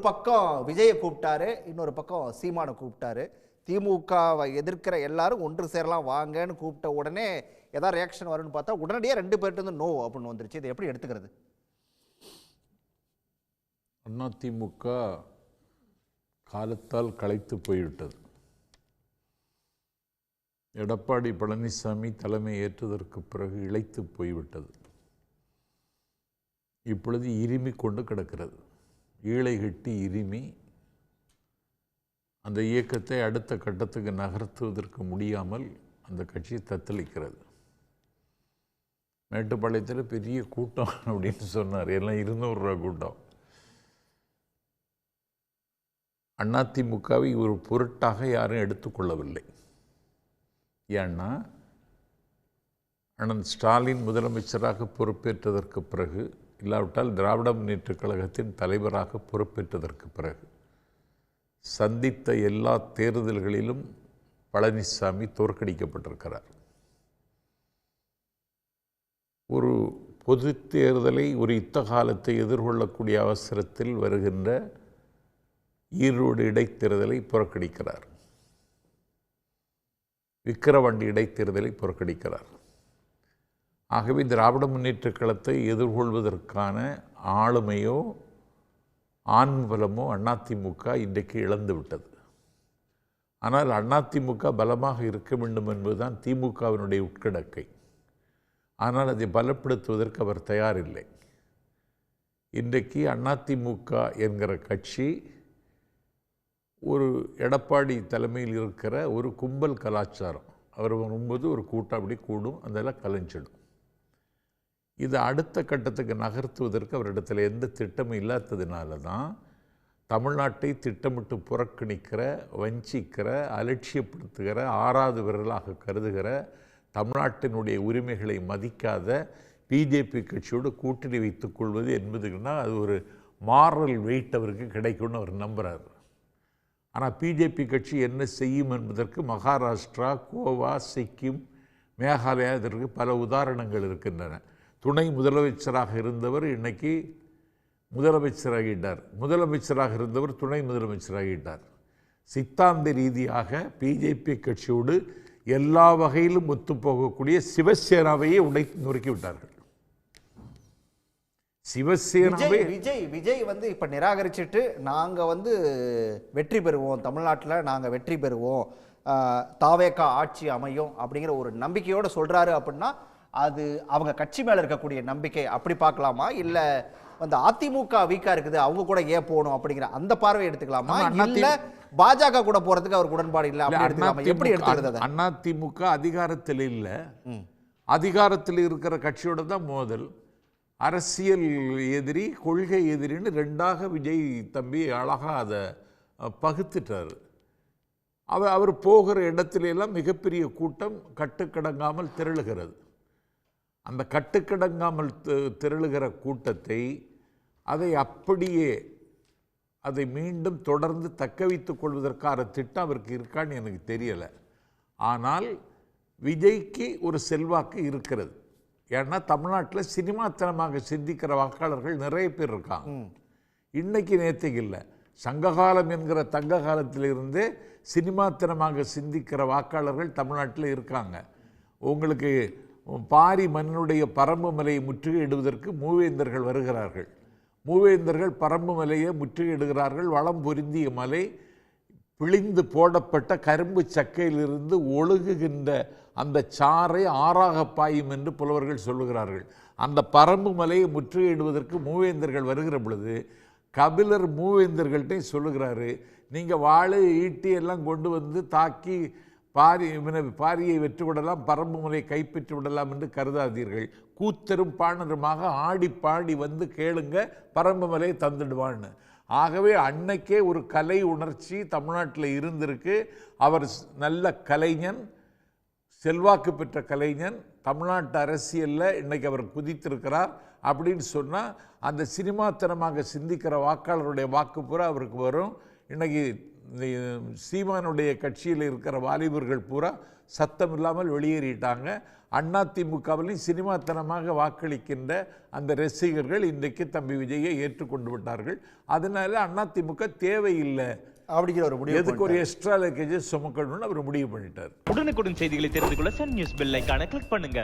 பக்கம் விஜயை கூப்பிட்டாரு, இன்னொரு பக்கம் சீமானை கூப்பிட்டாரு. திமுகவை எதிர்க்கிற எல்லாரும் ஒன்று சேரலாம் வாங்கன்னு கூப்பிட்ட உடனே ஏதாவது ரியாக்ஷன் வரும்னு பார்த்தா உடனடியாக 2 பேர்ட்டு வந்து நோ அப்படின்னு வந்துருச்சு. இதை எப்படி எடுத்துக்கிறது? அதிமுக காலத்தால் களைத்து போய்விட்டது. எடப்பாடி பழனிசாமி தலைமை ஏற்றதற்கு பிறகு இளைத்து போய்விட்டது. இப்பொழுது இருமி கொண்டு கிடக்கிறது. ஈழை கட்டி இருமி அந்த இயக்கத்தை அடுத்த கட்டத்துக்கு நகர்த்துவதற்கு முடியாமல் அந்த கட்சி தத்தளிக்கிறது. மேட்டுப்பாளையத்தில் பெரிய கூட்டம் அப்படின்னு சொன்னார். எல்லாம் 200 ரூபா கூட்டம். அதிமுகவை ஒரு பொருட்டாக யாரும் எடுத்துக்கொள்ளவில்லை. ஏன்னா அண்ணன் ஸ்டாலின் முதலமைச்சராக பொறுப்பேற்றதற்கு பிறகு, இல்லாவிட்டால் திராவிட முன்னேற்றக் கழகத்தின் தலைவராக பொறுப்பேற்றதற்கு பிறகு சந்தித்த எல்லா தேர்தல்களிலும் பழனிசாமி தோற்கடிக்கப்பட்டிருக்கிறார். ஒரு பொது தேர்தலை, ஒரு யுத்த காலத்தை எதிர்கொள்ளக்கூடிய அவசரத்தில் வருகின்ற ஈரோடு இடைத்தேர்தலை புறக்கணிக்கிறார். விக்கிரவாண்டி இடைத்தேர்தலை புறக்கணிக்கிறார். ஆகவே திராவிட முன்னேற்றக் கழகத்தை எதிர்கொள்வதற்கான ஆளுமையோ ஆண்பலமோ அதிமுக இன்றைக்கு இழந்து விட்டது. ஆனால் அதிமுக பலமாக இருக்க வேண்டும் என்பதுதான் திமுகவினுடைய உட்கிடக்கை. ஆனால் அதை பலப்படுத்துவதற்கு அவர் தயாரில்லை. இன்றைக்கு அதிமுக என்கிற கட்சி ஒரு எடப்பாடி தலைமையில் இருக்கிற ஒரு கும்பல் கலாச்சாரம். அவர் வரும்போது ஒரு கூட்டம் அப்படி கூடும், அதெல்லாம் கலைஞ்சிடும். இது அடுத்த கட்டத்துக்கு நகர்த்துவதற்கு அவரிடத்தில் எந்த திட்டமும் இல்லாததுனால தான் தமிழ்நாட்டை திட்டமிட்டு புறக்கணிக்கிற, வஞ்சிக்கிற, அலட்சியப்படுத்துகிற, ஆறாவது விரலாக கருதுகிற, தமிழ்நாட்டினுடைய உரிமைகளை மதிக்காத பிஜேபி கட்சியோடு கூட்டணி வைத்துக் கொள்வது என்பதுன்னா அது ஒரு மாரல் வெயிட் அவருக்கு கிடைக்கும்னு அவர் நம்புகிறார். ஆனால் பிஜேபி கட்சி என்ன செய்யும் என்பதற்கு மகாராஷ்டிரா, கோவா, சிக்கிம், மேகாலயா இதற்கு பல உதாரணங்கள் இருக்கின்றன. துணை முதலமைச்சராக இருந்தவர் இன்னைக்கு முதலமைச்சராகிட்டார். முதலமைச்சராக இருந்தவர் துணை முதலமைச்சராகிட்டார். சித்தாந்த ரீதியாக பிஜேபி கட்சியோடு எல்லா வகையிலும் ஒத்துப்போகக்கூடிய சிவசேனாவையே நொறுக்கி விட்டார்கள். சிவசேனாவை விஜய் வந்து இப்ப நிராகரிச்சுட்டு நாங்க வந்து வெற்றி பெறுவோம், தமிழ்நாட்டில் நாங்க வெற்றி பெறுவோம், தாவேகா ஆட்சி அமையும் அப்படிங்கிற ஒரு நம்பிக்கையோட சொல்றாரு. அப்படின்னா அது அவங்க கட்சி மேல இருக்கக்கூடிய நம்பிக்கை அப்படி பார்க்கலாமா, இல்ல வந்து அதிமுக வீக்கா இருக்குது அவங்க கூட ஏன் போகணும் அப்படிங்கிற அந்த பார்வை எடுத்துக்கலாமா, இல்ல பாஜக கூட போறதுக்கு அவருக்கு உடன்பாடு இல்லை அப்படி எடுத்துக்கலாமா? எப்படி எடுத்துக்கிறது? அதிமுக அதிகாரத்தில் இல்ல, அதிகாரத்தில் இருக்கிற கட்சியோட தான் மோதல். அரசியல் எதிரி, கொள்கை எதிரின்னு ரெண்டாக விஜய் தம்பி அழகா அதை பகுத்துட்டார். அவர் போகிற இடத்திலெல்லாம் மிகப்பெரிய கூட்டம் கட்டுக்கடங்காமல் திரளுகிறது. அந்த கட்டுக்கடங்காமல் திரளுகிற கூட்டத்தை அதை அப்படியே அதை மீண்டும் தொடர்ந்து தக்க வைத்துக் கொள்வதற்கான திட்டம் அவருக்கு இருக்கான்னு எனக்கு தெரியலை. ஆனால் விஜய்க்கு ஒரு செல்வாக்கு இருக்கிறது. ஏன்னா தமிழ்நாட்டில் சினிமாத்தனமாக சிந்திக்கிற வாக்காளர்கள் நிறைய பேர் இருக்காங்க. இன்னைக்கு நேற்றுக்கு இல்லை, சங்ககாலம் என்கிற தங்க காலத்திலிருந்தே சினிமாத்தனமாக சிந்திக்கிற வாக்காளர்கள் தமிழ்நாட்டில் இருக்காங்க. உங்களுக்கு பாரி மண்ணுடைய பரம்பு மலையை முற்றுகையிடுவதற்கு மூவேந்தர்கள் வருகிறார்கள். மூவேந்தர்கள் பரம்பு மலையை முற்றுகையிடுகிறார்கள். வளம் பொருந்திய மலை, பிழிந்து போடப்பட்ட கரும்பு சக்கையிலிருந்து ஒழுகுகின்ற அந்த சாறை ஆறாக பாயும் என்று புலவர்கள் சொல்லுகிறார்கள். அந்த பரம்பு மலையை முற்றுகையிடுவதற்கு மூவேந்தர்கள் வருகிற பொழுது கபிலர் மூவேந்தர்கள்ட்டே சொல்லுகிறாரு, நீங்கள் வாழை ஈட்டி எல்லாம் கொண்டு வந்து தாக்கி பாரியை வெற்றி விடலாம், பரம்பு மலையை கைப்பற்றி விடலாம் என்று கருதாதீர்கள். கூத்தரும் பாணருமாக ஆடி பாடி வந்து கேளுங்க, பரம்பு மலையை தந்துடுவான்னு. ஆகவே அன்னைக்கே ஒரு கலை உணர்ச்சி தமிழ்நாட்டில் இருந்திருக்கு. அவர் நல்ல கலைஞன், செல்வாக்கு பெற்ற கலைஞன், தமிழ்நாட்டு அரசியலில் இன்னைக்கு அவர் குதித்திருக்கிறார் அப்படின்னு சொன்னால் அந்த சினிமாத்தனமாக சிந்திக்கிற வாக்காளருடைய வாக்கு பூரா அவருக்கு வரும். இன்னைக்கு இந்த சீமானுடைய கட்சியில் இருக்கிற வாலிபர்கள் பூரா சத்தம் இல்லாமல் வெளியேறிட்டாங்க. அதிமுகவிலும் சினிமாத்தனமாக வாக்களிக்கின்ற அந்த ரசிகர்கள் இன்றைக்கு தம்பி விஜயை ஏற்றுக்கொண்டு விட்டார்கள். அதனால அதிமுக தேவையில்லை அப்படிங்கிற ஒரு முடிவு, எதுக்கு ஒரு எக்ஸ்ட்ரா லக்கேஜ் சுமக்கணும்னு அவர் முடிவு பண்ணிட்டார். உடனுக்குடன் செய்திகளை தெரிந்து கொள்ள சன் நியூஸ் பெல் ஐகானை கிளிக் பண்ணுங்க.